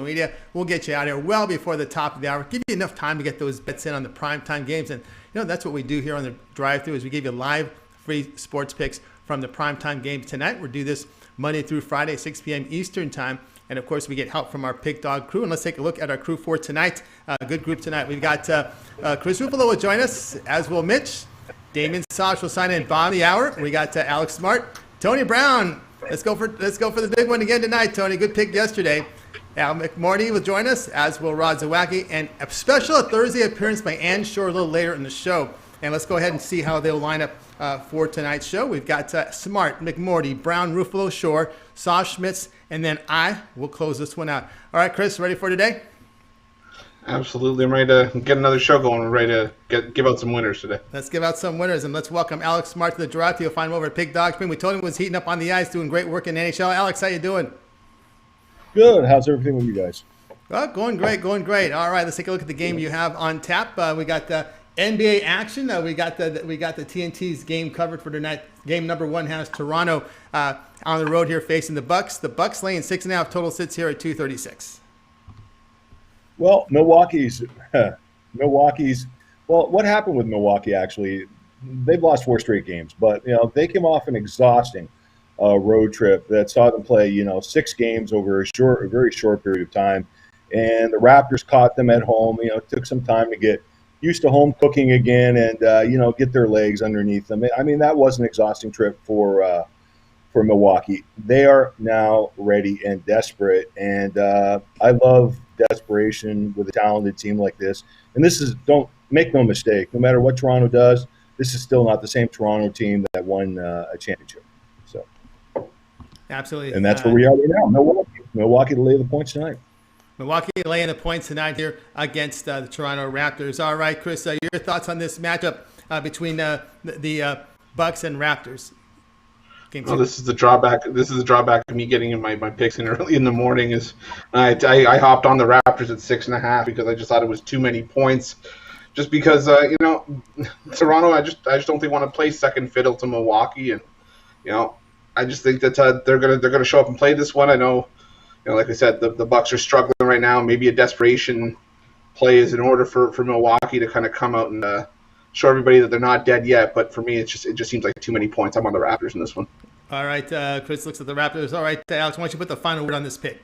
media. We'll get you out here well before the top of the hour. Give you enough time to get those bets in on the primetime games. And, that's what we do here on the drive-thru is we give you live free sports picks from the primetime games tonight. We'll do this Monday through Friday, 6 p.m. Eastern time. And, of course, we get help from our Pick Dog crew. And let's take a look at our crew for tonight. Good group tonight. We've got Chris Ruffalo will join us, as will Mitch. Damien Sosh will sign in bottom of the hour. We got Alex Smart. Tony Brown. Let's go for the big one again tonight, Tony. Good pick yesterday. Al McMorty will join us, as will Rod Zawacki. And a special Thursday appearance by Ann Shore a little later in the show. And let's go ahead and see how they'll line up for tonight's show. We've got Smart, McMorty, Brown, Ruffalo, Shore, Sosh, Schmitz, and then I will close this one out. All right, Chris, ready for today? Absolutely. I'm ready to get another show going. We're ready to give out some winners today. Let's give out some winners, and let's welcome Alex Smart to the draft. You'll find him over at Pig Dog Spring. We told him he was heating up on the ice, doing great work in NHL. Alex, how you doing? Good. How's everything with you guys? Well, going great. All right, let's take a look at the game you have on tap. We got the NBA action. We got the TNT's game covered for tonight. Game number 1 has Toronto on the road here facing the Bucks. The Bucks laying 6.5. Total sits here at 236. Well, Milwaukee's. Well, what happened with Milwaukee? Actually, they've lost 4 straight games, but they came off an exhausting road trip that saw them play 6 games over a very short period of time, and the Raptors caught them at home. It took some time to get used to home cooking again, and get their legs underneath them. I mean, that was an exhausting trip for Milwaukee. They are now ready and desperate, and I love desperation with a talented team like this. And don't make no mistake, no matter what Toronto does, this is still not the same Toronto team that won a championship. So, absolutely, and that's where we are right now. Milwaukee to lay the points tonight. Milwaukee laying the points tonight here against the Toronto Raptors. All right, Chris, your thoughts on this matchup between the Bucks and Raptors? Well, this is the drawback. This is the drawback of me getting in my picks in early in the morning. Is I hopped on the Raptors at 6.5 because I just thought it was too many points. Just because Toronto, I just don't think want to play second fiddle to Milwaukee, and I just think that they're gonna show up and play this one. I know, like I said, the Bucks are struggling right now. Maybe a desperation play is in order for Milwaukee to kind of come out and show everybody that they're not dead yet. But for me, it just seems like too many points. I'm on the Raptors in this one. All right, Chris looks at the Raptors. All right, Alex, why don't you put the final word on this pick?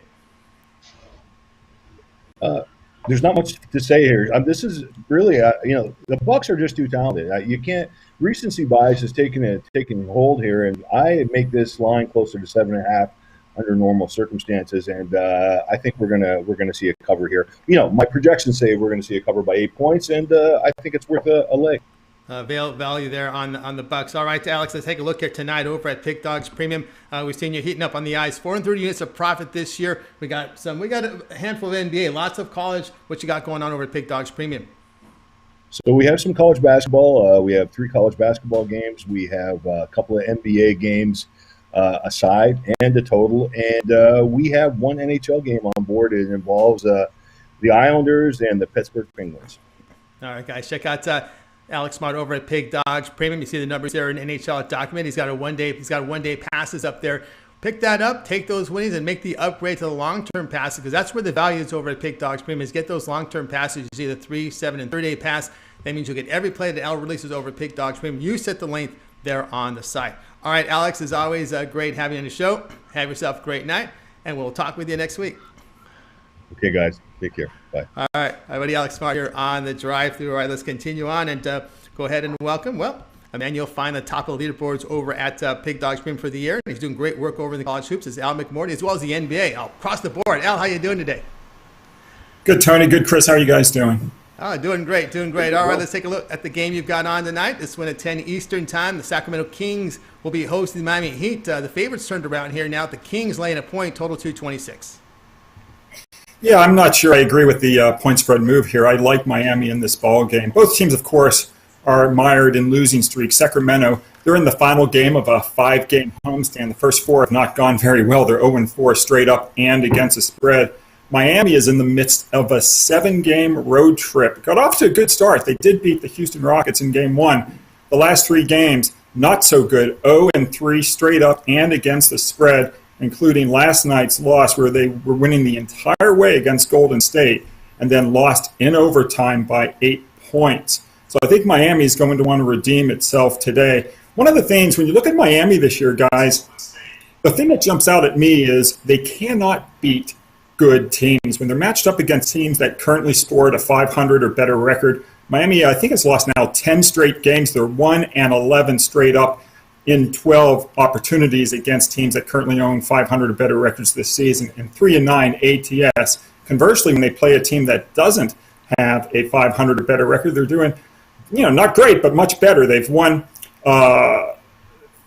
There's not much to say here. This is really, the Bucks are just too talented. You can't. Recency bias is taking hold here, and I make this line closer to 7.5 under normal circumstances, and I think we're gonna see a cover here. My projections say we're gonna see a cover by 8 points, and I think it's worth a leg. Value there on the Bucks. All right, Alex, let's take a look here tonight over at Pick Dogs Premium. We've seen you heating up on the ice. 430 units of profit this year. We got a handful of NBA, lots of college. What you got going on over at Pick Dogs Premium? So we have some college basketball. We have 3 college basketball games. We have a couple of NBA games aside and a total. And we have 1 NHL game on board. It involves the Islanders and the Pittsburgh Penguins. All right, guys, check out Alex Smart over at Pig Dogs Premium. You see the numbers there in NHL document. He's got one day passes up there. Pick that up, take those winnings, and make the upgrade to the long-term passes, because that's where the value is over at Pig Dogs Premium, is get those long-term passes. You see the 3, 7, and 30-day pass. That means you'll get every play that Al releases over at Pig Dogs Premium. You set the length there on the site. All right, Alex, as always, great having you on the show. Have yourself a great night, and we'll talk with you next week. Okay, guys. Take care. Bye. All right. Hi, buddy. Alex Smart here on the drive-thru. All right, let's continue on and go ahead and welcome. Well, Emmanuel find the top of the leaderboards over at Pig Dogs Premium for the year. He's doing great work over in the college hoops. Is Al McMorty, as well as the NBA. Across the board. Al, how you doing today? Good, Tony. Good, Chris. How are you guys doing? Oh, doing great. All right, let's take a look at the game you've got on tonight. This one at 10 Eastern time. The Sacramento Kings will be hosting the Miami Heat. The favorites turned around here now. The Kings laying a point, total 226. Yeah, I'm not sure I agree with the point spread move here. I like Miami in this ball game. Both teams, of course, are mired in losing streaks. Sacramento, they're in the final game of a 5-game homestand. The first 4 have not gone very well. They're 0-4 straight up and against the spread. Miami is in the midst of a 7-game road trip. Got off to a good start. They did beat the Houston Rockets in Game 1. The last 3 games, not so good. 0-3 straight up and against the spread. including last night's loss where they were winning the entire way against Golden State and then lost in overtime by 8 points. So I think Miami is going to want to redeem itself today. One of the things, when you look at Miami this year, guys, the thing that jumps out at me is they cannot beat good teams. When they're matched up against teams that currently scored a 500 or better record, Miami, I think, has lost now 10 straight games. They're 1-11 straight up in 12 opportunities against teams that currently own 500 or better records this season, and 3-9 ATS. Conversely, when they play a team that doesn't have a 500 or better record, they're doing, not great, but much better. They've won.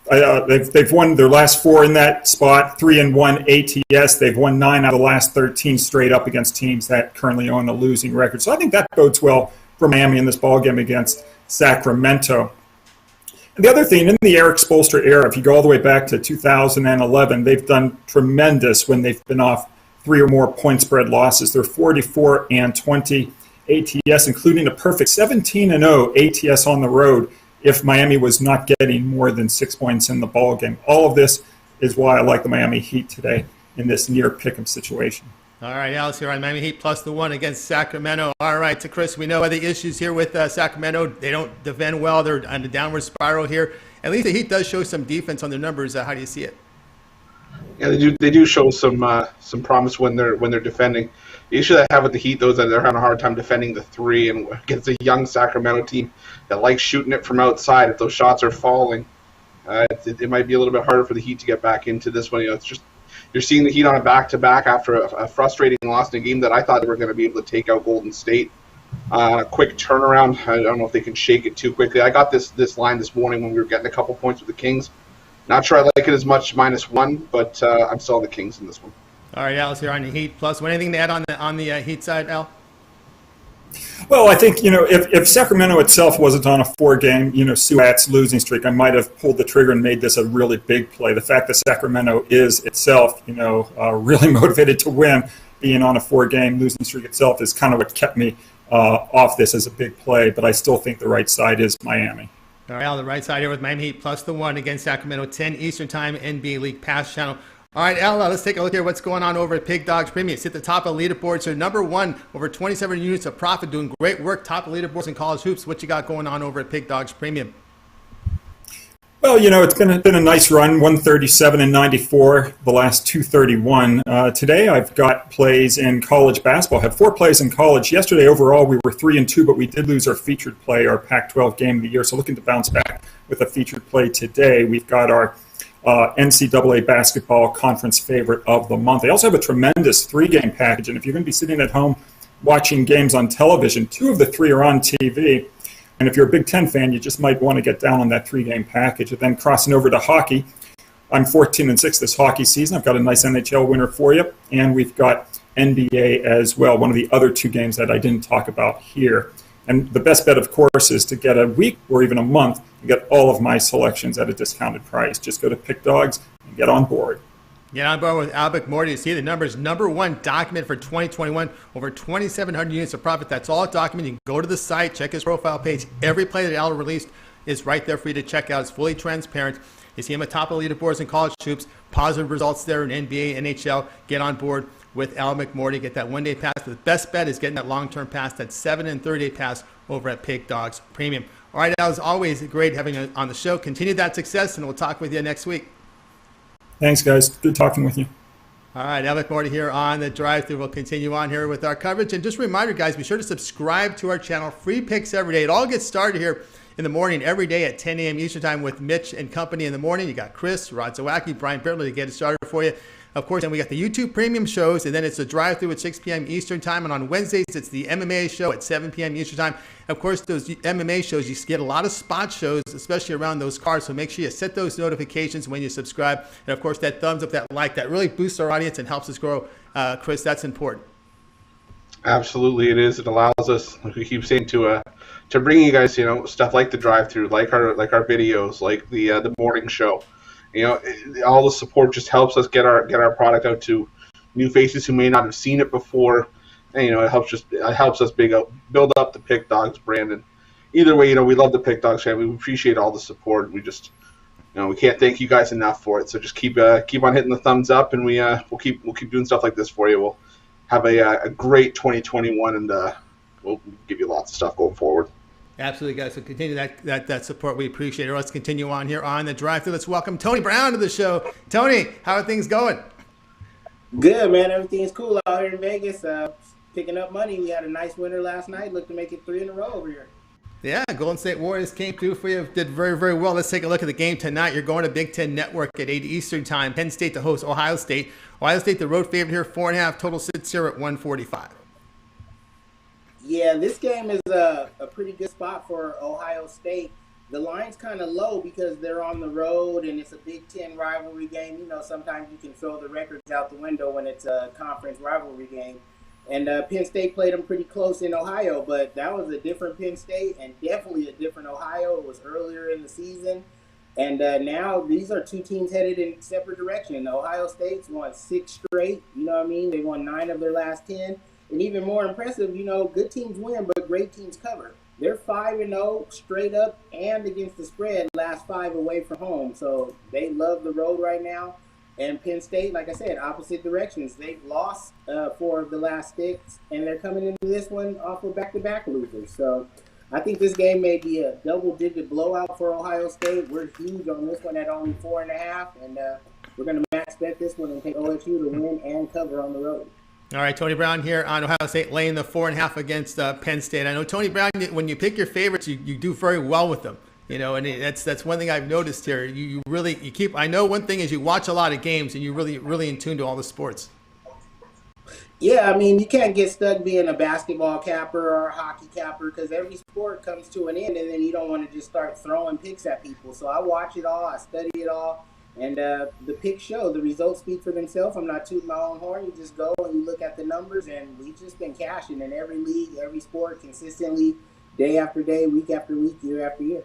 They've won their last 4 in that spot, 3-1 ATS. They've won 9 out of the last 13 straight up against teams that currently own a losing record. So I think that bodes well for Miami in this ballgame against Sacramento. And the other thing, in the Eric Spoelstra era, if you go all the way back to 2011, they've done tremendous when they've been off 3 or more point spread losses. They're 44-20 ATS, including a perfect 17-0 ATS on the road if Miami was not getting more than 6 points in the ballgame. All of this is why I like the Miami Heat today in this near pick'em situation. All right, Alex here on Miami Heat plus the 1 against Sacramento. All right, so Chris, we know the issues here with Sacramento. They don't defend well. They're on a downward spiral here. At least the Heat does show some defense on their numbers. How do you see it? Yeah, they do show some promise when they're defending. The issue that I have with the Heat, though, is that they're having a hard time defending the 3, and against a young Sacramento team that likes shooting it from outside. If those shots are falling, it might be a little bit harder for the Heat to get back into this one. It's just you're seeing the Heat on a back-to-back after a frustrating loss in a game that I thought they were going to be able to take out Golden State. Quick turnaround. I don't know if they can shake it too quickly. I got this line this morning when we were getting a couple points with the Kings. Not sure I like it as much, -1, but I'm still on the Kings in this one. All right, Alex here on the Heat plus. Anything to add on the Heat side, Al? Well, I think, if Sacramento itself wasn't on a 4-game, Suat's losing streak, I might have pulled the trigger and made this a really big play. The fact that Sacramento is itself, really motivated to win, being on a 4-game losing streak itself is kind of what kept me off this as a big play. But I still think the right side is Miami. All right, Al, the right side here with Miami Heat plus the 1 against Sacramento, 10 Eastern Time, NBA League Pass Channel. All right, Al, let's take a look here what's going on over at Pig Dogs Premium. It's at the top of the leaderboard. So number 1, over 27 units of profit, doing great work. Top of leaderboards in college hoops. What you got going on over at Pig Dogs Premium? Well, it's been a nice run, 137-94, the last 231. Today I've got plays in college basketball. I have 4 plays in college. Yesterday overall we were 3-2, but we did lose our featured play, our Pac-12 game of the year. So looking to bounce back with a featured play today. We've got our NCAA basketball conference favorite of the month. They also have a tremendous 3-game package, and if you're going to be sitting at home watching games on television, 2 of the 3 are on TV. And if you're a Big Ten fan, you just might want to get down on that 3-game package. And then crossing over to hockey, I'm 14-6 this hockey season. I've got a nice NHL winner for you, and we've got NBA as well, one of the other 2 games that I didn't talk about here. And the best bet, of course, is to get a week or even a month and get all of my selections at a discounted price. Just go to Pick Dogs and get on board. Get on board with Al McMorty. You see the numbers. Number 1 document for 2021, over 2,700 units of profit. That's all documented. You can go to the site, check his profile page. Every play that Al released is right there for you to check out. It's fully transparent. You see him at top of leaderboards in college hoops. Positive results there in NBA, NHL. Get on board with Al McMorty. Get that 1-day pass. The best bet is getting that long-term pass, that 7 and 30-day pass over at Pig Dogs Premium. All right, Al, as always, great having you on the show. Continue that success, and we'll talk with you next week. Thanks, guys. Good talking with you. All right, Al McMorty here on the drive-thru. We'll continue on here with our coverage. And just a reminder, guys, be sure to subscribe to our channel. Free picks every day. It all gets started here in the morning every day at 10 a.m. Eastern Time with Mitch and company in the morning. You got Chris, Rod Zawacki, Brian Bentley to get it started for you. Of course, then we got the YouTube premium shows, and then it's the drive-thru at 6 p.m. Eastern Time. And on Wednesdays, it's the MMA show at 7 p.m. Eastern Time. Of course, those MMA shows, you get a lot of spot shows, especially around those cards. So make sure you set those notifications when you subscribe. And, of course, that thumbs up, that like, that really boosts our audience and helps us grow. Chris, that's important. Absolutely, it is. It allows us, like we keep saying, to bring you guys, stuff like the drive-thru, like our videos, like the morning show. All the support just helps us get our product out to new faces who may not have seen it before, and it helps us build up the Pick Dogs brand. And either way, we love the Pick Dogs family. We appreciate all the support. We just we can't thank you guys enough for it. So just keep on hitting the thumbs up, and we'll keep doing stuff like this for you. We'll have a great 2021, and we'll give you lots of stuff going forward. Absolutely, guys. So continue that support. We appreciate it. Let's continue on here on the drive-thru. Let's welcome Tony Brown to the show. Tony, how are things going? Good, man. Everything's cool out here in Vegas. Picking up money. We had a nice winter last night. Look to make it 3 in a row over here. Yeah, Golden State Warriors came through for you. Did very, very well. Let's take a look at the game tonight. You're going to Big Ten Network at 8 Eastern Time. Penn State to host Ohio State. Ohio State, the road favorite here, 4.5. Total sits here at 145. Yeah, this game is a pretty good spot for Ohio State. The line's kind of low because they're on the road and it's a Big Ten rivalry game. Sometimes you can throw the records out the window when it's a conference rivalry game. And Penn State played them pretty close in Ohio, but that was a different Penn State and definitely a different Ohio. It was earlier in the season. And now these are two teams headed in separate directions. Ohio State's won 6 straight. They won 9 of their last 10. And even more impressive, good teams win, but great teams cover. They're 5-0 straight up and against the spread, last 5 away from home. So they love the road right now. And Penn State, like I said, opposite directions. They've lost 4 of the last 6, and they're coming into this one off of back-to-back losers. So I think this game may be a double-digit blowout for Ohio State. We're huge on this one at only 4.5, and we're going to max bet this one and take OSU to win and cover on the road. All right, Tony Brown here on Ohio State laying the 4.5 against Penn State. I know, Tony Brown, when you pick your favorites, you do very well with them. And that's one thing I've noticed here. You keep. I know one thing is you watch a lot of games and you're really in tune to all the sports. Yeah, you can't get stuck being a basketball capper or a hockey capper because every sport comes to an end, and then you don't want to just start throwing picks at people. So I watch it all, I study it all, and the picks show. The results speak for themselves. I'm not tooting my own horn. You just go and you look at the numbers, and we've just been cashing in every league, every sport, consistently, day after day, week after week, year after year.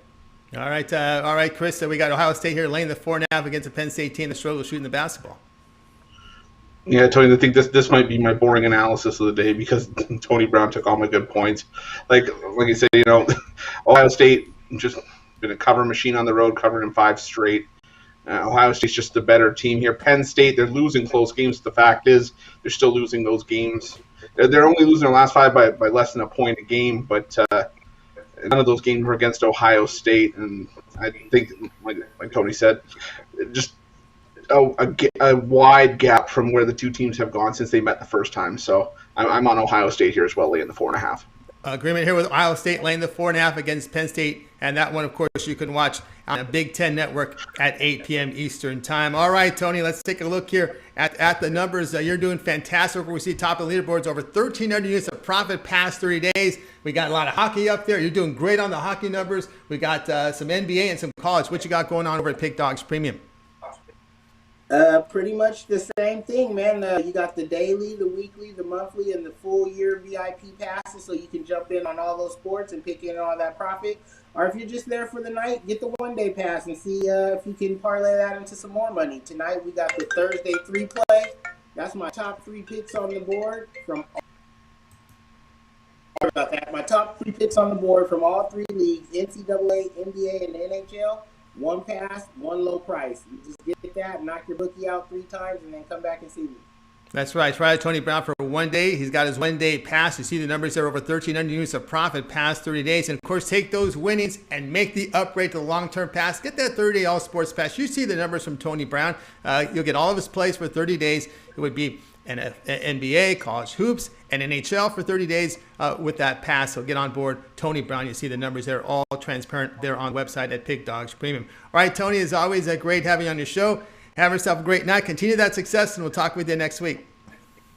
All right, Chris. So we got Ohio State here laying the 4.5 against a Penn State team that struggles shooting the basketball. Yeah, Tony, I think this might be my boring analysis of the day because Tony Brown took all my good points. Like you said, Ohio State just been a cover machine on the road, covered in 5 straight. Ohio State's just the better team here. Penn State, they're losing close games. The fact is, they're still losing those games. They're only losing their last 5 by less than a point a game, but none of those games were against Ohio State, and I think, like Tony said, just a wide gap from where the two teams have gone since they met the first time. So I'm on Ohio State here as well, laying the 4.5. Agreement here with Ohio State laying the 4.5 against Penn State, and that one, of course, you can watch on a Big Ten Network at 8 p.m. Eastern Time. All right, Tony, let's take a look here at the numbers. You're doing fantastic. We see top of the leaderboards, over 1,300 units of profit past 30 days. We got a lot of hockey up there. You're doing great on the hockey numbers. We got some NBA and some college. What you got going on over at Pig Dogs Premium? Pretty much the same thing, man. You got the daily, the weekly, the monthly, and the full year VIP passes, so you can jump in on all those sports and pick in on all that profit. Or if you're just there for the night, get the one-day pass and see if you can parlay that into some more money. Tonight we got the Thursday 3 play. That's my top 3 picks on the board from. Sorry about that. My top 3 picks on the board from all 3 leagues: NCAA, NBA, and NHL. 1 pass, 1 low price. You just get that, knock your bookie out 3 times, and then come back and see me. That's right. Try Tony Brown for 1 day. He's got his 1 day pass. You see the numbers there, over 1,300 units of profit past 30 days. And, of course, take those winnings and make the upgrade to the long-term pass. Get that 30-day all-sports pass. You see the numbers from Tony Brown. You'll get all of his plays for 30 days. It would be an NBA, college hoops, and NHL for 30 days with that pass. So get on board Tony Brown. You see the numbers there, all transparent there on the website at Pig Dogs Premium. All right, Tony, as always, great having you on your show. Have yourself a great night. Continue that success, and we'll talk with you next week.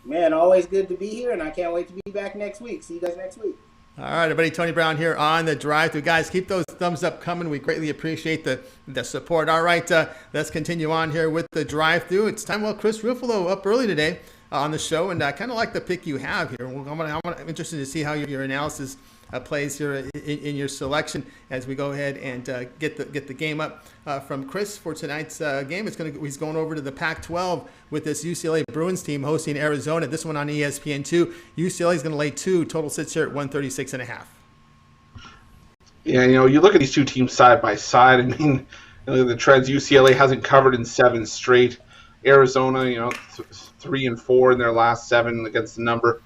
Man, always good to be here, and I can't wait to be back next week. See you guys next week. All right, everybody, Tony Brown here on the drive-thru. Guys, keep those thumbs up coming. We greatly appreciate the support. All right, let's continue on here with the drive-thru. It's time. Well, Chris Ruffalo up early today on the show, and I kind of like the pick you have here. I'm interested to see how your analysis plays here in your selection as we go ahead and get the game up from Chris for tonight's game. He's going over to the Pac-12 with this UCLA Bruins team hosting Arizona. This one on ESPN2. UCLA is going to lay 2. Total sits here at 136.5. Yeah, you look at these two teams side by side. I mean, The trends, UCLA hasn't covered in 7 straight. Arizona, 3 and 4 in their last 7 against the number.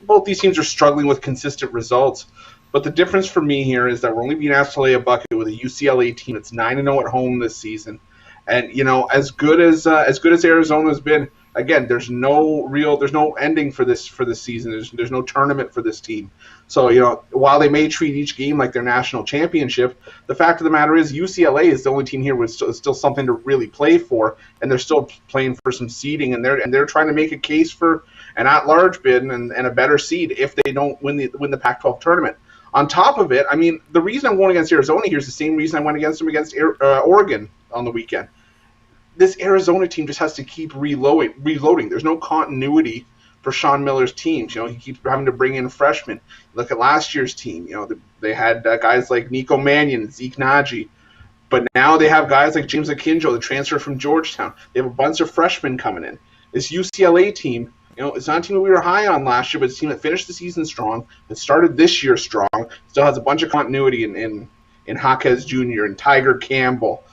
Both these teams are struggling with consistent results. But the difference for me here is that we're only being asked to lay a bucket with a UCLA team that's 9-0 at home this season. And as good as Arizona has been, again, there's no ending for this season. There's no tournament for this team. So while they may treat each game like their national championship, the fact of the matter is UCLA is the only team here with still something to really play for, and they're still playing for some seeding, and they're trying to make a case for an at-large bid and a better seed if they don't win the Pac-12 tournament. On top of it, I mean, the reason I'm going against Arizona here is the same reason I went against them against Oregon on the weekend. This Arizona team just has to keep reloading. There's no continuity for Sean Miller's teams. He keeps having to bring in freshmen. Look at last year's team. They had guys like Nico Mannion, Zeke Naji, but now they have guys like James Akinjo, the transfer from Georgetown. They have a bunch of freshmen coming in. This UCLA team, it's not a team that we were high on last year, but it's a team that finished the season strong, that started this year strong, still has a bunch of continuity in Jaquez Jr. and Tiger Campbell,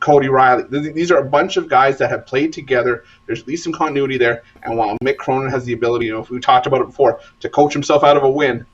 Cody Riley. These are a bunch of guys that have played together. There's at least some continuity there. And while Mick Cronin has the ability, if we talked about it before, to coach himself out of a win,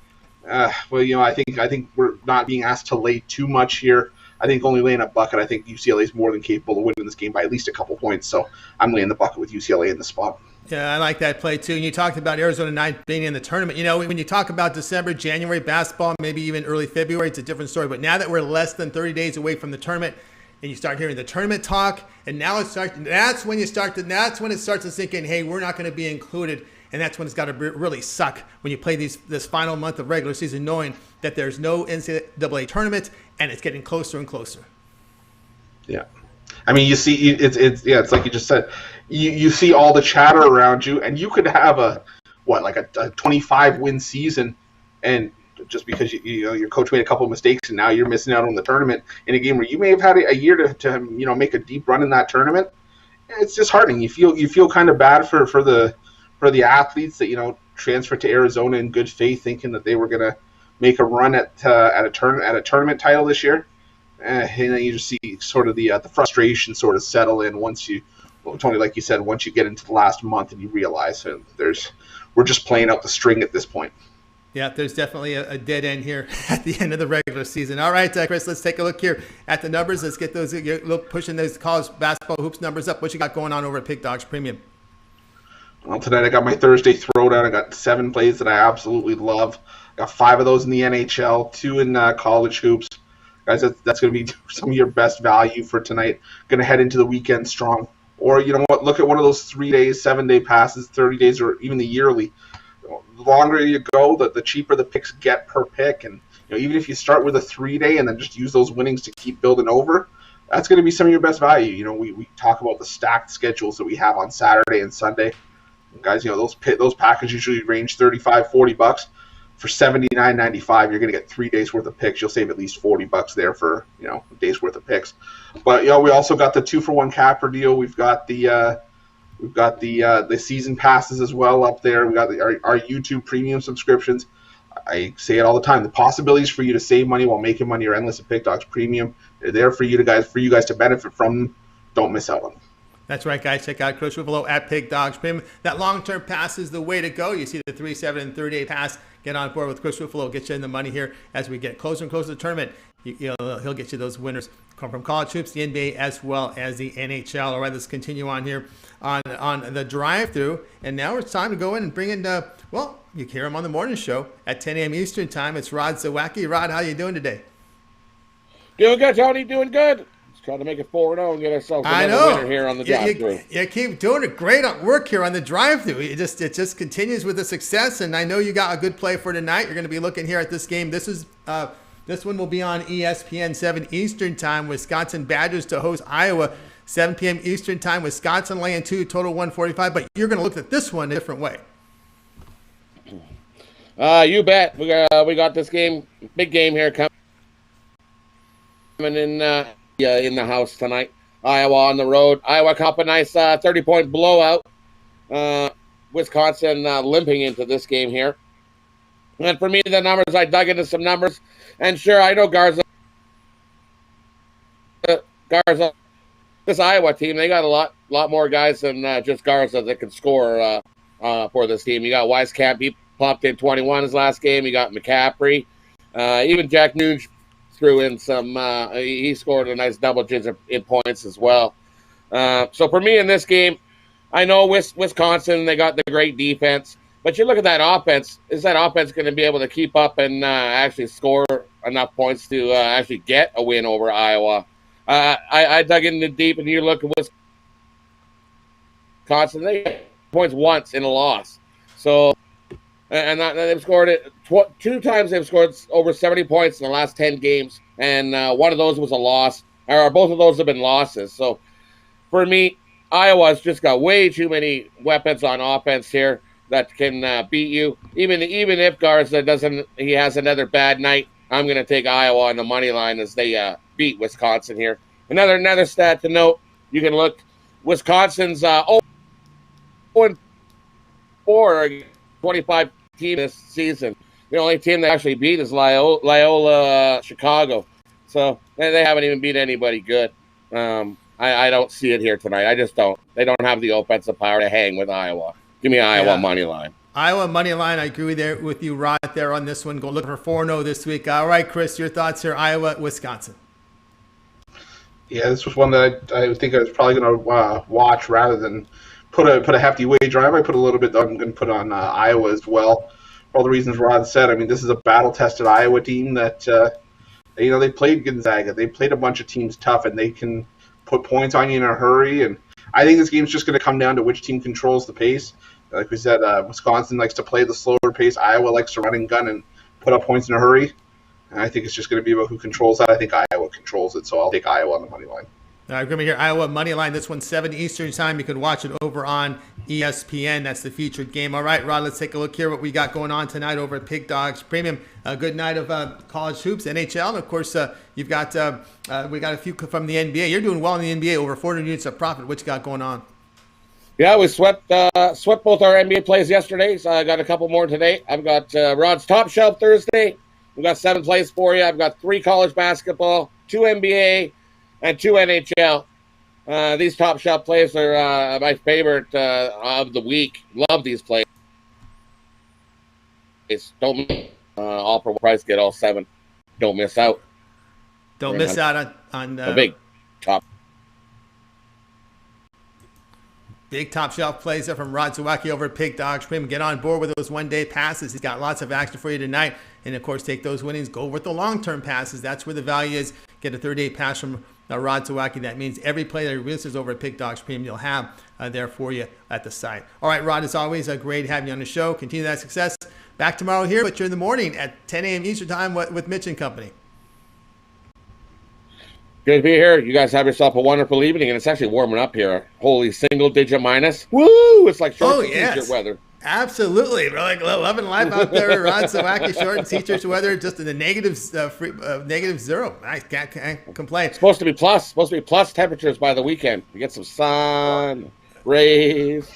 I think we're not being asked to lay too much here. I think only laying a bucket. I think UCLA is more than capable of winning this game by at least a couple points. So I'm laying the bucket with UCLA in the spot. Yeah, I like that play too. And you talked about Arizona not being in the tournament. When you talk about December, January basketball, maybe even early February, it's a different story. But now that we're less than 30 days away from the tournament, and you start hearing the tournament talk, and now that's when it starts to sink in, hey, we're not going to be included. And that's when it's got to really suck when you play this final month of regular season knowing that there's no NCAA tournament and it's getting closer and closer. Yeah. I mean, you see, it's like you just said, you see all the chatter around you, and you could have a 25-win season, and just because your coach made a couple of mistakes and now you're missing out on the tournament in a game where you may have had a year to make a deep run in that tournament. It's disheartening. You feel kind of bad for the athletes that transferred to Arizona in good faith, thinking that they were going to make a run at a tournament title this year. And then you just see sort of the frustration sort of settle in once Tony, like you said, once you get into the last month and you realize we're just playing out the string at this point. Yeah, there's definitely a dead end here at the end of the regular season. All right, Chris, let's take a look here at the numbers. Let's get pushing those college basketball hoops numbers up. What you got going on over at Pig Dogs Premium? Well, tonight I got my Thursday throwdown. I got 7 plays that I absolutely love. I got 5 of those in the NHL, 2 in college hoops. Guys, that's going to be some of your best value for tonight. Going to head into the weekend strong. Or, you know what, look at one of those 3-day, 7-day passes, 30 days, or even the yearly. The longer you go, the cheaper the picks get per pick. And even if you start with a 3-day and then just use those winnings to keep building over, that's going to be some of your best value. We talk about the stacked schedules that we have on Saturday and Sunday. Guys, those packages usually range $35-$40. For $79.95, you're going to get 3 days worth of picks. You'll save at least $40 there for a day's worth of picks. But we also got the 2-for-1 capper deal. We've got the season passes as well up there. We got our YouTube premium subscriptions. I say it all the time. The possibilities for you to save money while making money are endless at Pig Dogs Premium. They're there for you guys to benefit from them. Don't miss out on them. That's right, guys. Check out Chris Ruffalo at Pig Dogs Premium. That long-term pass is the way to go. You see the 3, 7, and 30-day pass. Get on board with Chris Ruffalo. Get you in the money here as we get closer and closer to the tournament. He'll get you those winners come from college hoops, the NBA, as well as the NHL. All right, let's continue on here on the drive-thru. And now it's time to go in and bring in, you hear him on the morning show at 10 a.m. Eastern time. It's Rod Zawacki. Rod, how you doing today? Doing good, Tony. Doing good. Trying to make it 4-0 and get ourselves another winner here on the drive-thru. You keep doing it great work here on the drive-thru. It just continues with the success, and I know you got a good play for tonight. You're going to be looking here at this game. This one will be on ESPN 7 Eastern time. Wisconsin Badgers to host Iowa, 7 p.m. Eastern time. Wisconsin laying 2, total 145. But you're going to look at this one a different way. You bet. We got this game, big game here coming in the house tonight. Iowa on the road. Iowa Cup, a nice 30-point blowout. Wisconsin limping into this game here. And for me, the numbers, I dug into some numbers. And sure, I know Garza Garza, this Iowa team, they got a lot more guys than just Garza that can score for this team. You got Wieskamp, he popped in 21 his last game. You got McCaffrey. Even Jack Nuge threw in some, he scored a nice double digit in points as well. So for me in this game, I know Wisconsin, they got the great defense, but you look at that offense, is that offense going to be able to keep up and actually score enough points to actually get a win over Iowa? I dug into deep, and you look at Wisconsin, they got points once in a loss. So, and they've scored it 2 times. They've scored over 70 points in the last 10 games, and one of those was a loss, or both of those have been losses. So, for me, Iowa's just got way too many weapons on offense here that can beat you. Even if Garza he has another bad night, I'm going to take Iowa on the money line as they beat Wisconsin here. Another stat to note, you can look, Wisconsin's 0-4, 25 team this season. The only team they actually beat is Loyola Chicago. So they haven't even beat anybody good. I don't see it here tonight. I just don't. They don't have the offensive power to hang with Iowa. Give me Iowa money line. Iowa money line. I agree with you, Rod, there on this one. Go look for 4-0 this week. All right, Chris, your thoughts here. Iowa, Wisconsin. Yeah, this was one that I think I was probably going to watch rather than put a hefty wager on. I might put a little bit. I'm going to put on Iowa as well. For all the reasons Rod said. I mean, this is a battle-tested Iowa team that they played Gonzaga. They played a bunch of teams tough, and they can put points on you in a hurry. And I think this game's just going to come down to which team controls the pace. Like we said, Wisconsin likes to play the slower pace. Iowa likes to run and gun and put up points in a hurry. And I think it's just going to be about who controls that. I think Iowa controls it, so I'll take Iowa on the money line. All right, we're going to hear Iowa money line. This one's 7 Eastern time. You can watch it over on ESPN. That's the featured game. All right, Rod, let's take a look here what we got going on tonight over at Pig Dogs Premium. A good night of college hoops, NHL, and of course you've got we got a few from the NBA. You're doing well in the NBA, over 400 units of profit. What you got going on? Yeah, we swept both our NBA plays yesterday, so I got a couple more today. I've got Rod's Top Shelf Thursday. We've got 7 plays for you. I've got 3 college basketball, 2 NBA, and 2 NHL. These Top Shelf plays are my favorite of the week. Love these plays. Don't all for one price, get all 7. Don't miss out. Don't miss out on the big top. Big top shelf plays there from Rod Zawacki over at Pig Dogs Premium. Get on board with those one-day passes. He's got lots of action for you tonight. And, of course, take those winnings. Go with the long-term passes. That's where the value is. Get a 30-day pass from Rod Zawacki. That means every play that he releases over at Pig Dogs Premium, you'll have there for you at the site. All right, Rod, as always, great having you on the show. Continue that success. Back tomorrow here, but you're in the morning at 10 a.m. Eastern Time with Mitch and company. Good to be here. You guys have yourself a wonderful evening, and it's actually warming up here. Holy single-digit minus. Woo! It's like short t-shirt weather. Absolutely. We're like loving life out there. Rod Zawacki, short and t-shirt weather, just in the negative 0. I can't complain. It's supposed to be plus temperatures by the weekend. You get some sun, rays.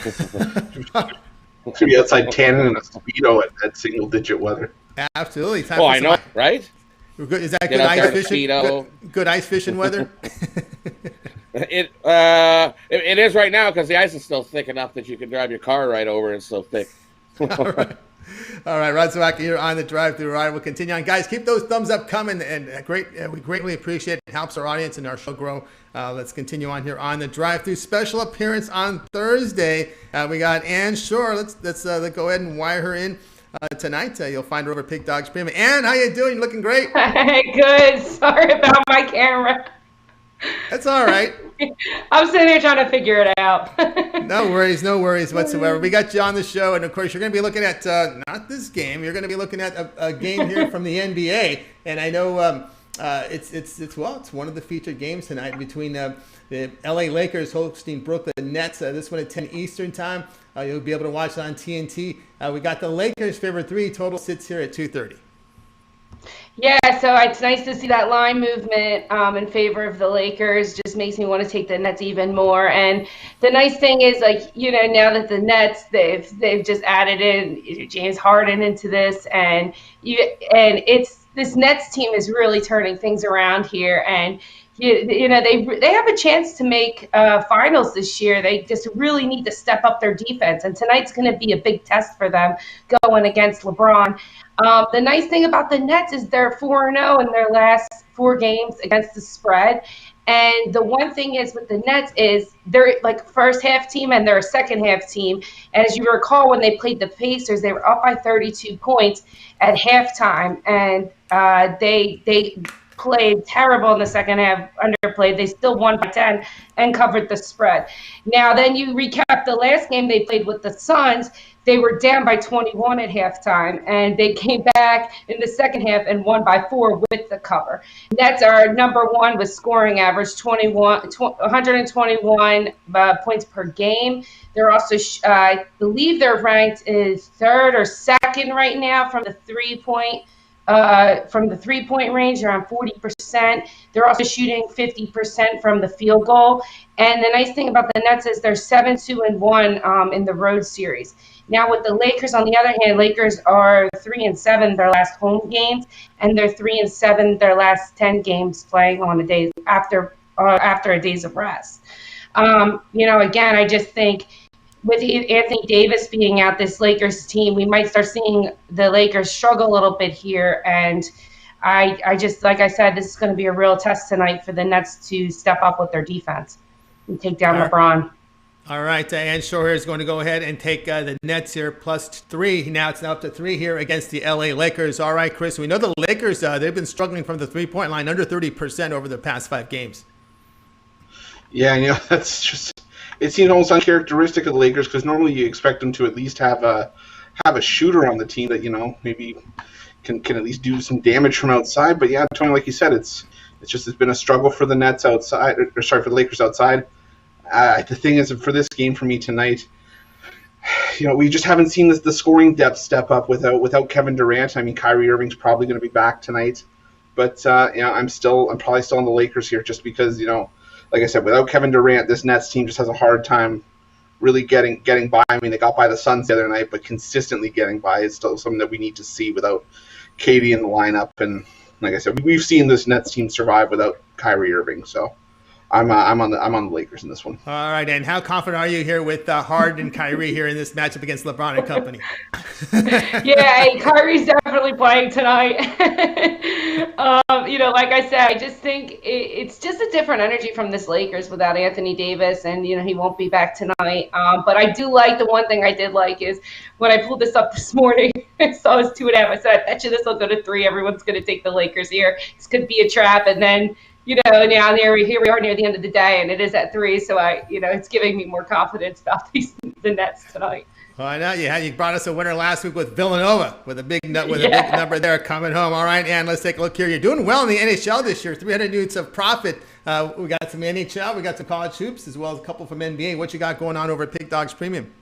To be outside tanning in a Speedo at single-digit weather. Absolutely. I know, right? Is that good ice fishing? Good ice fishing weather? It is right now because the ice is still thick enough that you can drive your car right over. It's so thick. All right, Rod Zawacki here on the drive-thru ride. We'll continue on, guys. Keep those thumbs up coming, and we greatly appreciate it. It helps our audience and our show grow. Let's continue on here on the drive-thru. Special appearance on Thursday. We got Ann Shore. Let's go ahead and wire her in. Tonight, you'll find her over at Pig Dogs Premium. Ann, how you doing? Looking great. Good. Sorry about my camera. That's all right. I'm sitting here trying to figure it out. No worries whatsoever. We got you on the show, and of course, you're going to be looking at not this game. You're going to be looking at a game here from the NBA, and I know it's one of the featured games tonight between the LA Lakers hosting Brooklyn Nets. This one at 10 Eastern time. You'll be able to watch it on TNT. We got the Lakers favorite 3. Total sits here at 230. Yeah, so it's nice to see that line movement in favor of the Lakers. Just makes me want to take the Nets even more. And the nice thing is, now that the Nets, they've just added in James Harden into this, and this Nets team is really turning things around here. And they have a chance to make finals this year. They just really need to step up their defense, and tonight's going to be a big test for them going against LeBron. The nice thing about the Nets is they're 4-0 in their last 4 games against the spread. And the one thing is with the Nets is they're like first half team and they're a second half team. As you recall, when they played the Pacers, they were up by 32 points at halftime, and they played terrible in the second half, underplayed. They still won by 10 and covered the spread. Now, then you recap the last game they played with the Suns. They were down by 21 at halftime, and they came back in the second half and won by 4 with the cover. Nets are number 1 with scoring average, 121 points per game. They're also, I believe they're ranked is 3rd or 2nd right now from the three-point range, around 40%. They're also shooting 50% from the field goal. And the nice thing about the Nets is they're 7-2-1 in the road series. Now with the Lakers, on the other hand, Lakers are 3-7 their last home games, and they're 3-7 their last 10 games playing on a day after a days of rest. Again, I just think with Anthony Davis being out, this Lakers team, we might start seeing the Lakers struggle a little bit here. And I just, like I said, this is going to be a real test tonight for the Nets to step up with their defense and take down LeBron. All right, Ann Shore here is going to go ahead and take the Nets here +3. Now it's up to 3 here against the LA Lakers. All right, Chris, we know the Lakers, they've been struggling from the three-point line, under 30% over the past 5 games. Yeah, that's just, it seems almost uncharacteristic of the Lakers, because normally you expect them to at least have a shooter on the team that, maybe can at least do some damage from outside. But yeah, Tony, like you said, it's been a struggle for the Nets outside, for the Lakers outside. The thing is, for this game for me tonight, we just haven't seen the scoring depth step up without Kevin Durant. I mean, Kyrie Irving's probably going to be back tonight, but I'm probably still on the Lakers here, just because like I said, without Kevin Durant, this Nets team just has a hard time really getting by. I mean, they got by the Suns the other night, but consistently getting by is still something that we need to see without KD in the lineup. And like I said, we've seen this Nets team survive without Kyrie Irving, so. I'm on the Lakers in this one. All right, and how confident are you here with Harden and Kyrie here in this matchup against LeBron and company? Yeah, Kyrie's definitely playing tonight. Like I said, I just think it's just a different energy from this Lakers without Anthony Davis, and he won't be back tonight. But I do like, the one thing I did like is when I pulled this up this morning, I saw it was 2.5. I said, I bet you this will go to 3. Everyone's going to take the Lakers here. This could be a trap, and then. Now here we are near the end of the day, and it is at 3, so it's giving me more confidence about the Nets tonight. Well, I know you brought us a winner last week with Villanova with a big number there coming home. All right, and let's take a look here. You're doing well in the NHL this year, 300 units of profit. We got some NHL, we got some college hoops, as well as a couple from NBA. What you got going on over at Pig Dogs Premium?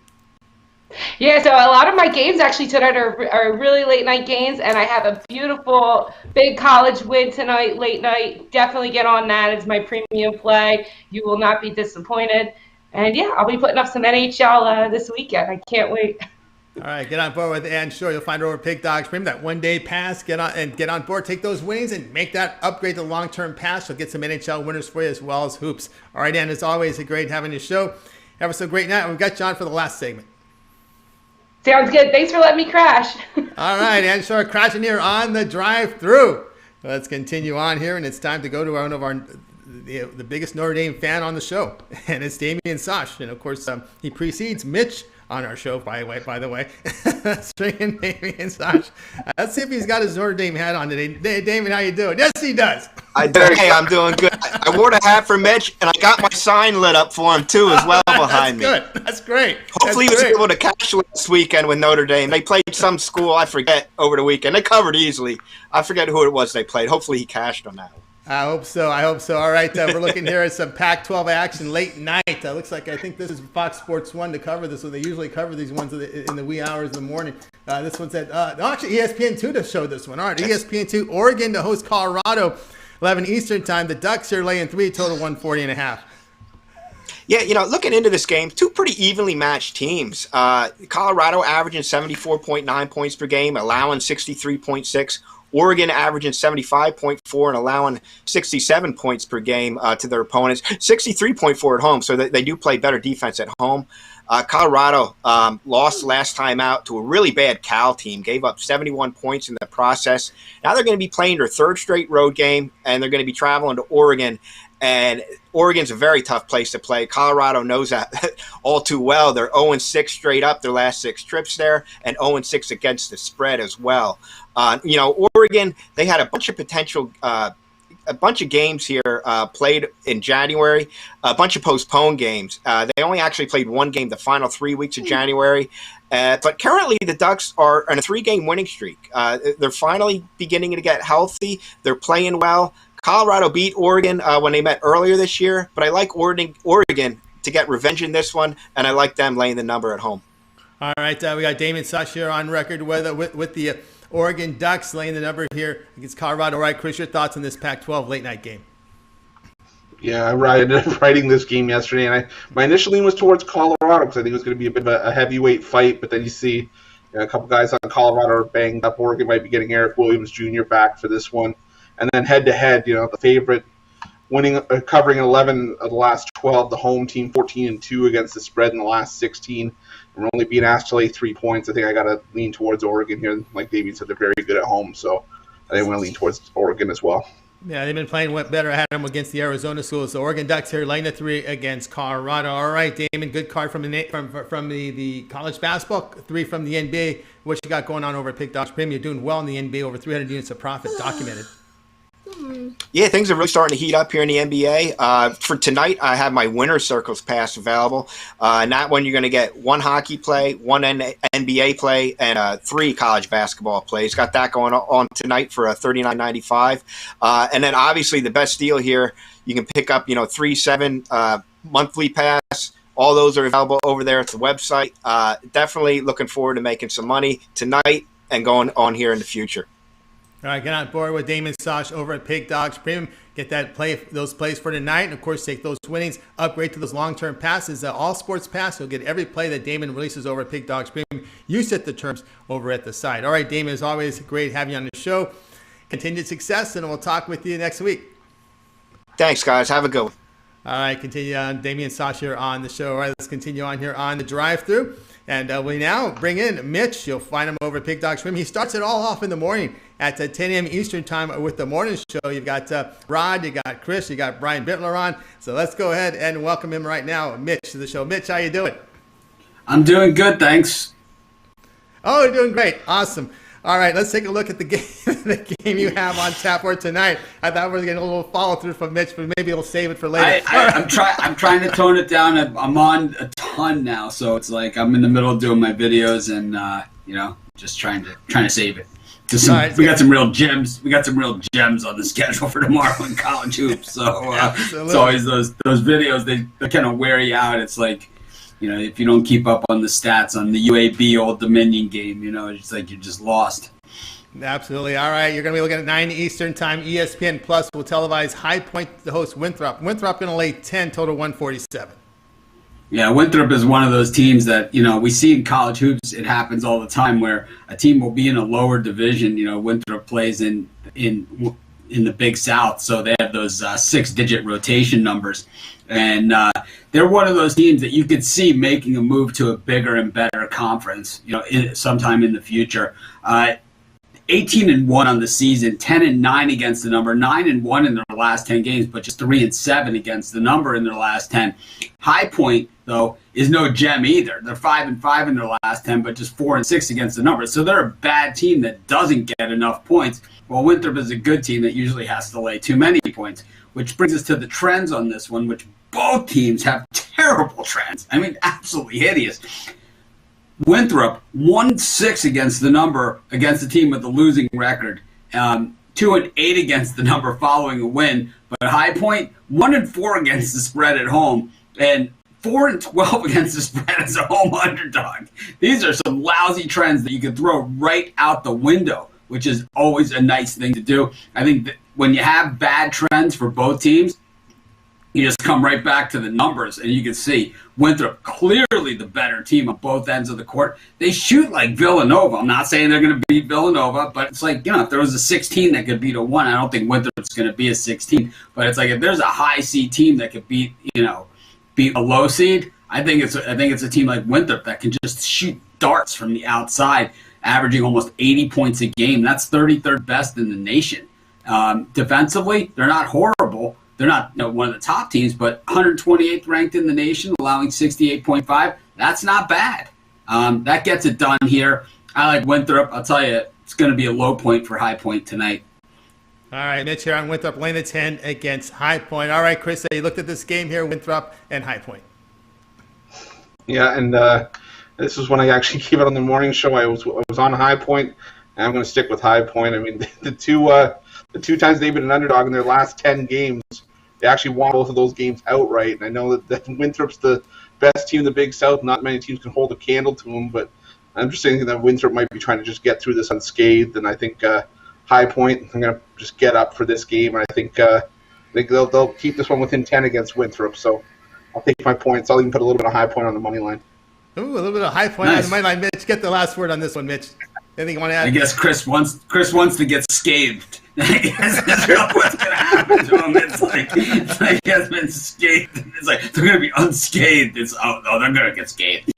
Yeah, so a lot of my games actually tonight are really late night games, and I have a beautiful big college win tonight, late night. Definitely get on that. It's my premium play. You will not be disappointed. And yeah, I'll be putting up some NHL this weekend. I can't wait. All right, get on board with Ann Shore. You'll find her over at Pig Dogs Premium. That one-day pass, get on board, take those winnings, and make that upgrade to long-term pass. You'll get some NHL winners for you as well as hoops. All right, Ann, as always, great having your show. Have a so great night. We've got John for the last segment. Sounds good. Thanks for letting me crash. All right, Ann Shore crashing here on the drive-through. Let's continue on here, and it's time to go to one of the biggest Notre Dame fan on the show, and it's Damian Sosh. And of course, he precedes Mitch on our show, by the way. Stringing Damian Sosh. Let's see if he's got his Notre Dame hat on today. Damien, how you doing? Yes, he does. I do. Hey, I'm doing good. I wore the hat for Mitch, and I got my sign lit up for him, too, as well behind me. That's good. That's great. Hopefully he was able to cash this weekend with Notre Dame. They played some school, I forget, over the weekend. They covered easily. I forget who it was they played. Hopefully he cashed on that one. I hope so. All right, we're looking here at some Pac-12 action late night. Looks like I think this is Fox Sports 1 to cover this, so they usually cover these ones in the wee hours of the morning. This one's at actually ESPN2 to show this one. All right, ESPN2, Oregon to host Colorado, 11 Eastern time. The Ducks are laying 3, total 140.5. Yeah, looking into this game, 2 pretty evenly matched teams. Colorado averaging 74.9 points per game, allowing 63.6. Oregon averaging 75.4 and allowing 67 points per game to their opponents, 63.4 at home. So they do play better defense at home. Colorado lost last time out to a really bad Cal team, gave up 71 points in the process. Now they're going to be playing their third straight road game, and they're going to be traveling to Oregon. And Oregon's a very tough place to play. Colorado knows that all too well. They're 0-6 straight up their last 6 trips there, and 0-6 against the spread as well. Oregon, they had a bunch of potential a bunch of games here played in January, a bunch of postponed games. They only actually played one game the final 3 weeks of January. But currently the Ducks are on a 3-game winning streak. They're finally beginning to get healthy. They're playing well. Colorado beat Oregon when they met earlier this year, but I like Oregon to get revenge in this one, and I like them laying the number at home. All right, we got Damon Sush here on record with the Oregon Ducks laying the number here against Colorado. All right, Chris, your thoughts on this Pac-12 late-night game? Yeah, I ended up writing this game yesterday, and my initial lean was towards Colorado because I think it was going to be a bit of a heavyweight fight, but then you see a couple guys on Colorado are banged up. Oregon might be getting Eric Williams Jr. back for this one. And then head-to-head, the favorite covering 11 of the last 12, the home team 14-2 against the spread in the last 16. And we're only being asked to lay 3 points. I think I got to lean towards Oregon here. Like David said, they're very good at home, so I think I'm going to lean towards Oregon as well. Yeah, they've been playing better at them against the Arizona schools. So Oregon Ducks here laying the 3 against Colorado. All right, Damon, good card from the college basketball, 3 from the NBA. What you got going on over at Pick Dogs Premium? You're doing well in the NBA, over 300 units of profit documented. Yeah, things are really starting to heat up here in the NBA. For tonight, I have my winner circles pass available. And that one, you're going to get 1 hockey play, 1 NBA play, and 3 college basketball plays. Got that going on tonight for $39.95. And then obviously the best deal here, you can pick up 3-7 monthly pass. All those are available over there at the website. Definitely looking forward to making some money tonight and going on here in the future. All right, get on board with Damon Sosh over at Pig Dogs Premium. Get those plays for tonight, and of course, take those winnings, upgrade to those long-term passes. All sports pass. You'll get every play that Damon releases over at Pig Dogs Premium. You set the terms over at the site. All right, Damon, as always, great having you on the show. Continued success, and we'll talk with you next week. Thanks, guys. Have a good one. All right, continue on. Damian Sosh here on the show. All right, let's continue on here on the drive-thru. And we now bring in Mitch. You'll find him over at Pig Dogs Premium. He starts it all off in the morning at 10 a.m. Eastern time with the morning show. You've got Rod, you got Chris, you got Brian Bittler on. So let's go ahead and welcome him right now, Mitch, to the show. Mitch, how you doing? I'm doing good, thanks. Oh, you're doing great. Awesome. All right, let's take a look at the game you have on tap for tonight. I thought we were getting a little follow through from Mitch, but maybe we'll save it for later. I'm trying to tone it down. I'm on a ton now, so it's like I'm in the middle of doing my videos and just trying to save it. We got some real gems. We got some real gems on the schedule for tomorrow in college hoops. So it's always those videos they kind of wear you out. It's like, if you don't keep up on the stats on the UAB Old Dominion game, it's like you're just lost. Absolutely. All right, you're going to be looking at 9 Eastern time. ESPN Plus will televise High Point, the host Winthrop. Winthrop going to lay 10, total 147. Yeah, Winthrop is one of those teams that, we see in college hoops. It happens all the time where a team will be in a lower division. Winthrop plays in the Big South, so they have those 6-digit rotation numbers. And they're one of those teams that you could see making a move to a bigger and better conference, sometime in the future. 18-1 on the season, 10-9 against the number, 9-1 in their last 10 games, but just 3-7 against the number in their last 10. High Point, though, is no gem either. They're 5-5 in their last 10, but just 4-6 against the number. So they're a bad team that doesn't get enough points. Well, Winthrop is a good team that usually has to lay too many points, which brings us to the trends on this one, which both teams have terrible trends. I mean, absolutely hideous. Winthrop 1-6 against the number against a team with a losing record, 2-8 against the number following a win. But High Point 1-4 against the spread at home and 4-12 against the spread as a home underdog. These are some lousy trends that you could throw right out the window, which is always a nice thing to do. I think that when you have bad trends for both teams, you just come right back to the numbers, and you can see Winthrop clearly the better team on both ends of the court. They shoot like Villanova. I'm not saying they're going to beat Villanova, but it's like, if there was a 16 that could beat a 1, I don't think Winthrop's going to be a 16. But it's like if there's a high seed team that could beat a low seed, I think it's a team like Winthrop that can just shoot darts from the outside, averaging almost 80 points a game. That's 33rd best in the nation. Defensively, they're not horrible. They're not one of the top teams, but 128th ranked in the nation, allowing 68.5. That's not bad. That gets it done here. I like Winthrop. I'll tell you, it's going to be a low point for High Point tonight. All right, Mitch here on Winthrop, laying the 10 against High Point. All right, Chris, you looked at this game here, Winthrop and High Point. Yeah, and this was when I actually gave it on the morning show. I was on High Point, and I'm going to stick with High Point. I mean, the two times they've been an underdog in their last 10 games, they actually won both of those games outright. And I know that Winthrop's the best team in the Big South. Not many teams can hold a candle to them, but I'm just thinking that Winthrop might be trying to just get through this unscathed. And I think High Point, I'm going to just get up for this game. And I think they'll keep this one within 10 against Winthrop. So I'll take my points. I'll even put a little bit of High Point on the money line. Ooh, a little bit of High Point on the money line. Mitch, get the last word on this one, Mitch. Anything you want to add? I guess Chris wants to get scathed. I guess that's really what's going to happen to him. It's like he has been scathed. It's like they're going to be unscathed. They're going to get scathed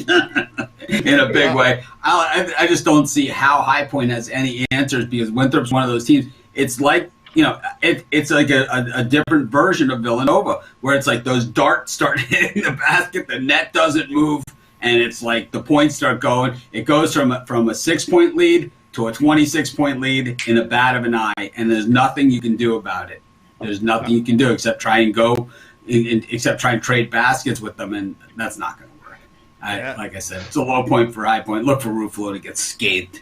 in a big way. I just don't see how High Point has any answers because Winthrop's one of those teams. It's like it's like a different version of Villanova where it's like those darts start hitting the basket, the net doesn't move, and it's like the points start going. It goes from a 6-point lead to a 26-point lead in a bat of an eye, and there's nothing you can do about it. There's nothing you can do except try and trade baskets with them, and that's not going to work. Like I said, it's a low point for High Point. Look for Ruffalo to get scathed.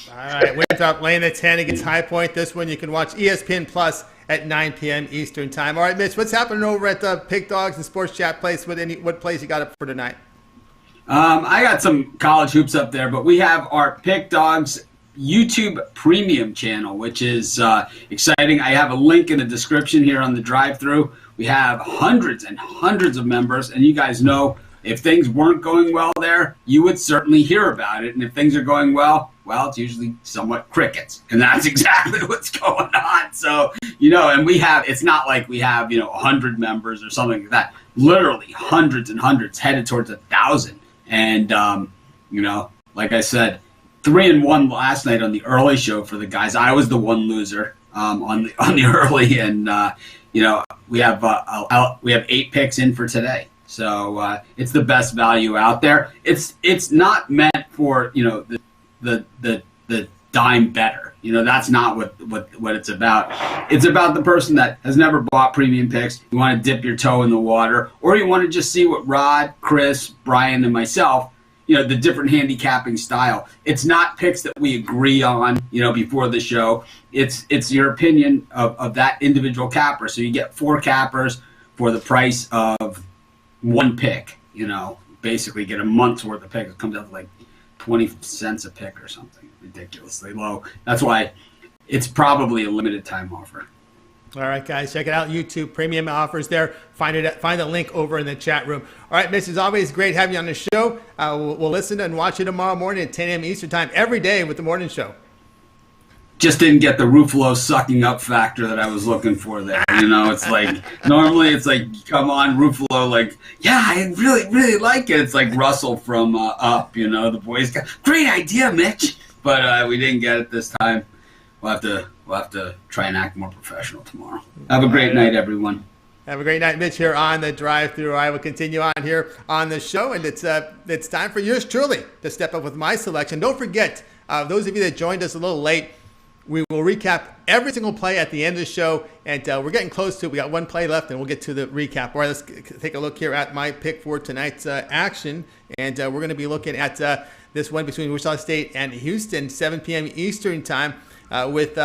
All right, Winthrop laying the 10 against High Point. This one you can watch ESPN Plus at 9 p.m. Eastern Time. All right, Mitch, what's happening over at Pig Dogs and Sports Chat Place? What plays you got up for tonight? I got some college hoops up there, but we have our Pig Dogs YouTube premium channel, which is exciting. I have a link in the description here on the drive-thru. We have hundreds and hundreds of members, and you guys know if things weren't going well there, you would certainly hear about it. And if things are going well, it's usually somewhat crickets. And that's exactly what's going on. So, and it's not like we have, 100 members or something like that. Literally hundreds and hundreds, headed towards 1,000. And, like I said, 3-1 last night on the early show for the guys. I was the one loser on the early, and we have 8 picks in for today. So it's the best value out there. It's not meant for the dime better. That's not what it's about. It's about the person that has never bought premium picks. You want to dip your toe in the water, or you want to just see what Rod, Chris, Brian, and myself, the different handicapping style. It's not picks that we agree on, before the show. It's your opinion of that individual capper. So you get 4 cappers for the price of 1 pick. Basically get a month's worth of picks. It comes out to like 20 cents a pick or something ridiculously low. That's why it's probably a limited time offer. All right, guys, check it out. YouTube premium offers there. Find the link over in the chat room. All right, Mitch, it's always great having you on the show. We'll listen and watch you tomorrow morning at 10 a.m. Eastern Time every day with the morning show. Just didn't get the Ruffalo sucking up factor that I was looking for there. It's like normally it's like, come on, Ruffalo, like, yeah, I really, really like it. It's like Russell from Up, the boys got great idea, Mitch. But we didn't get it this time. We'll have to try and act more professional tomorrow. Have a great night, everyone. Have a great night, Mitch, here on the drive-thru. I will continue on here on the show, and it's time for yours truly to step up with my selection. Don't forget, those of you that joined us a little late, we will recap every single play at the end of the show, and we're getting close to it. We got 1 play left, and we'll get to the recap. All right, let's take a look here at my pick for tonight's action, and we're going to be looking at this one between Wichita State and Houston, 7 p.m. Eastern Time, with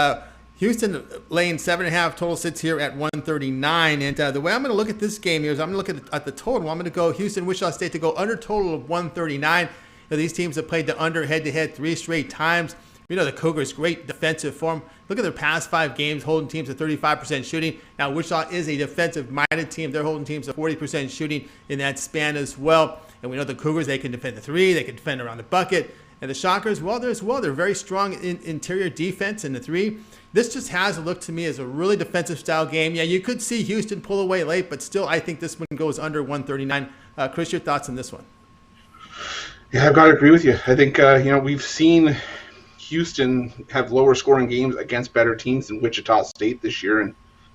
Houston laying 7.5. Total sits here at 139. And the way I'm going to look at this game here is I'm going to look at the total. I'm going to go Houston-Wichita State to go under total of 139. These teams have played the under head-to-head 3 straight times. We know the Cougars' great defensive form. Look at their past 5 games, holding teams to 35% shooting. Now, Wichita is a defensive-minded team. They're holding teams to 40% shooting in that span as well. And we know the Cougars, they can defend the 3. They can defend around the bucket. And the Shockers, they're very strong in interior defense in the 3. This just has looked to me as a really defensive-style game. Yeah, you could see Houston pull away late, but still, I think this one goes under 139. Chris, your thoughts on this one? Yeah, I've got to agree with you. I think, we've seen Houston have lower scoring games against better teams than Wichita State this year, and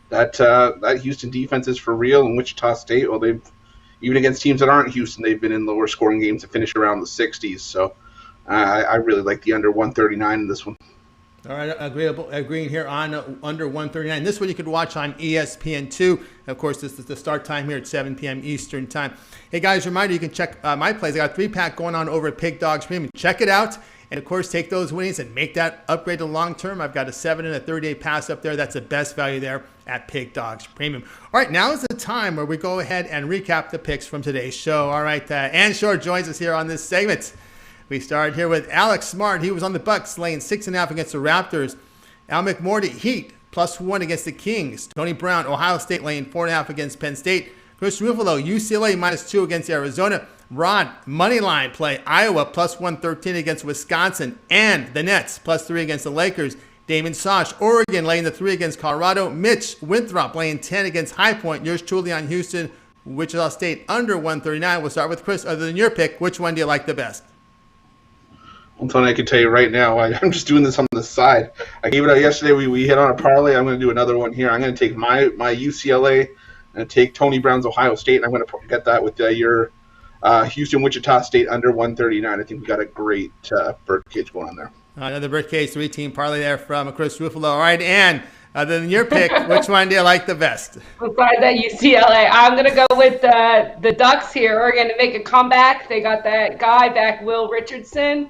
that Houston defense is for real. And Wichita State, well, they've even against teams that aren't Houston, they've been in lower scoring games to finish around the 60s. So I really like the under 139 in this one. All right, agreeing here on under 139. This one you could watch on ESPN2. Of course, this is the start time here at 7 p.m. Eastern time. Hey, guys, reminder, you can check my plays. I got a 3-pack going on over at Pig Dogs Premium. Check it out. And, of course, take those winnings and make that upgrade to long-term. I've got a 7 and a 30-day pass up there. That's the best value there at Pig Dogs Premium. All right, now is the time where we go ahead and recap the picks from today's show. All right, Ann Shore joins us here on this segment. We start here with Alex Smart. He was on the Bucks, laying 6.5 against the Raptors. Al McMorty, Heat, +1 against the Kings. Tony Brown, Ohio State, laying 4.5 against Penn State. Chris Ruffalo, UCLA, -2 against Arizona. Rod, moneyline play, Iowa, +113 against Wisconsin. And the Nets, +3 against the Lakers. Damon Sosh, Oregon, laying the 3 against Colorado. Mitch Winthrop, laying 10 against High Point. Yours truly on Houston, Wichita State, under 139. We'll start with Chris. Other than your pick, which one do you like the best? Well, Tony, I can tell you right now, I'm just doing this on the side. I gave it out yesterday. We hit on a parlay. I'm going to do another one here. I'm going to take my UCLA and take Tony Brown's Ohio State, and I'm going to get that with your Houston Wichita State under 139. I think we got a great birdcage going on there. Another birdcage 3-team parlay there from Chris Ruffalo. All right, Ann, other than your pick, which one do you like the best? Besides that UCLA, I'm going to go with the Ducks here. We're going to make a comeback. They got that guy back, Will Richardson.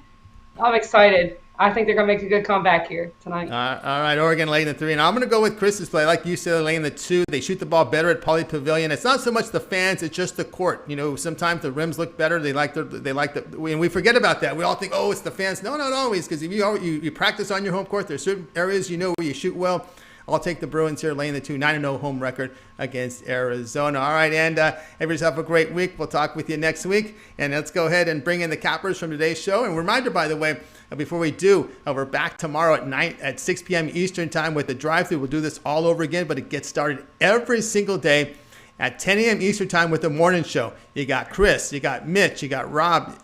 I'm excited. I think they're going to make a good comeback here tonight. All right, Oregon laying the 3. And I'm going to go with Chris's play. I like UCLA laying the 2. They shoot the ball better at Pauley Pavilion. It's not so much the fans, it's just the court. You know, sometimes the rims look better. They like and we forget about that. We all think, oh, it's the fans. No, not always, because if you practice on your home court, there's certain areas where you shoot well. I'll take the Bruins here, laying the 2, 9-0 home record against Arizona. All right, and have yourself a great week. We'll talk with you next week. And let's go ahead and bring in the cappers from today's show. And reminder, by the way, before we do, we're back tomorrow at 6 p.m. Eastern time with the drive-thru. We'll do this all over again, but it gets started every single day at 10 a.m. Eastern time with the morning show. You got Chris, you got Mitch, you got Rod,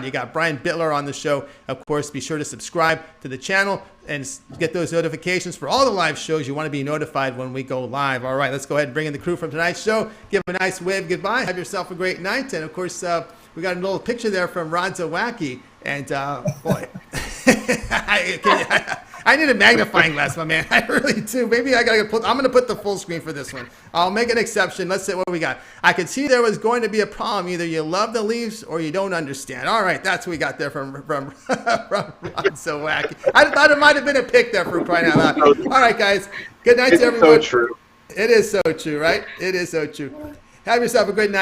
you got Brian Bittler on the show. Of course, be sure to subscribe to the channel and get those notifications for all the live shows. You want to be notified when we go live. All right, let's go ahead and bring in the crew from tonight's show. Give them a nice wave goodbye. Have yourself a great night. And, of course, we got a little picture there from Rod Zawacki. And, boy, I need a magnifying glass, my man. I really do. Maybe I'm going to put the full screen for this one. I'll make an exception. Let's see what we got. I could see there was going to be a problem. Either you love the Leafs or you don't understand. All right, that's what we got there from Rod Zawacki. I thought it might have been a pick there for crying out loud. All right, guys. Good night to everyone. It's so true. It is so true, right? It is so true. Have yourself a good night.